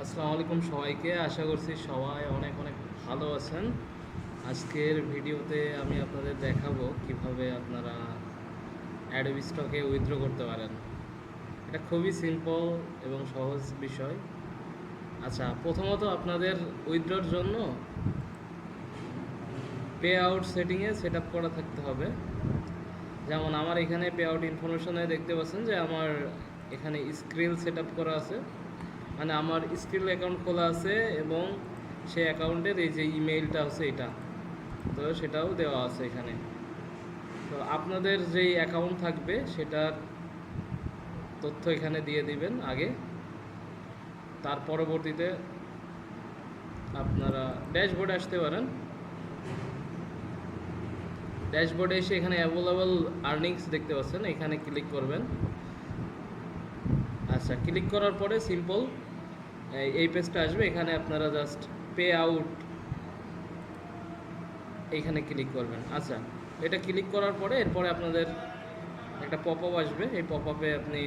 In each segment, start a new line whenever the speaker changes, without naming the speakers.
আসসালামু আলাইকুম সবাইকে। আশা করছি সবাই অনেক অনেক ভালো আছেন। আজকের ভিডিওতে আমি আপনাদের দেখাবো কিভাবে আপনারা অ্যাডোবি স্টকে উইথড্র করতে পারেন। এটা খুবই সিম্পল এবং সহজ বিষয়। আচ্ছা, প্রথমত আপনাদের উইথড্রর জন্য পে আউট সেটিংয়ে সেট আপ করা থাকতে হবে। যেমন আমার এখানে পে আউট ইনফরমেশনে দেখতে পাচ্ছেন যে আমার এখানে স্ক্রিল সেট আপ করা আছে, মানে আমার স্ক্রিল অ্যাকাউন্ট খোলা আছে এবং সেই অ্যাকাউন্টের এই যে ইমেইলটা আছে এটা, তো সেটাও দেওয়া আছে এখানে। তো আপনাদের যেই অ্যাকাউন্ট থাকবে সেটার তথ্য এখানে দিয়ে দিবেন আগে। তার পরবর্তীতে আপনারা ড্যাশবোর্ডে আসতে পারেন। ড্যাশবোর্ডে এসে এখানে অ্যাভেলেবল আর্নিংস দেখতে পাচ্ছেন, এখানে ক্লিক করবেন। আচ্ছা, ক্লিক করার পরে সিম্পল এই পেজটা আসবে। এখানে আপনারা জাস্ট পে আউট এইখানে ক্লিক করবেন। আচ্ছা, এটা ক্লিক করার পরে এরপরে আপনাদের একটা পপ আপ আসবে। এই পপ আপে আপনি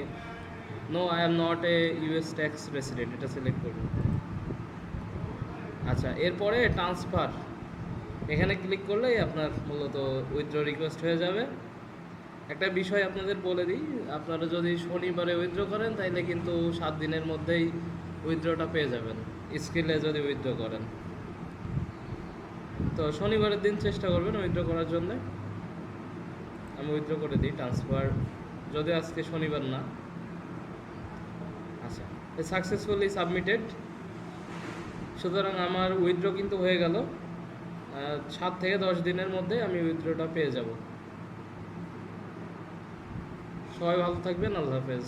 no I am not a US tax resident এটা সিলেক্ট করবেন। আচ্ছা, এরপরে ট্রান্সফার এখানে ক্লিক করলেই আপনার মূলত উইথড্র রিকোয়েস্ট হয়ে যাবে। একটা বিষয় আপনাদের বলে দিই, আপনারা যদি শনিবারে উইথড্র করেন তাইলে কিন্তু 7 দিনের মধ্যেই উইথড্রটা পেয়ে যাবেন স্কিলে যদি উইথড্র করেন। তো শনিবারের দিন চেষ্টা করবেন উইথড্র করার জন্য। আমি উইথড্র করে দিই ট্রান্সফার, যদি আজকে শনিবার না। আচ্ছা, সাকসেসফুলি সাবমিটেড। সুতরাং আমার উইথড্র কিন্তু হয়ে গেল। 7 থেকে 10 দিনের মধ্যে আমি উইথড্রটা পেয়ে যাব। সবাই ভালো থাকবেন, আল্লাহ হাফেজ।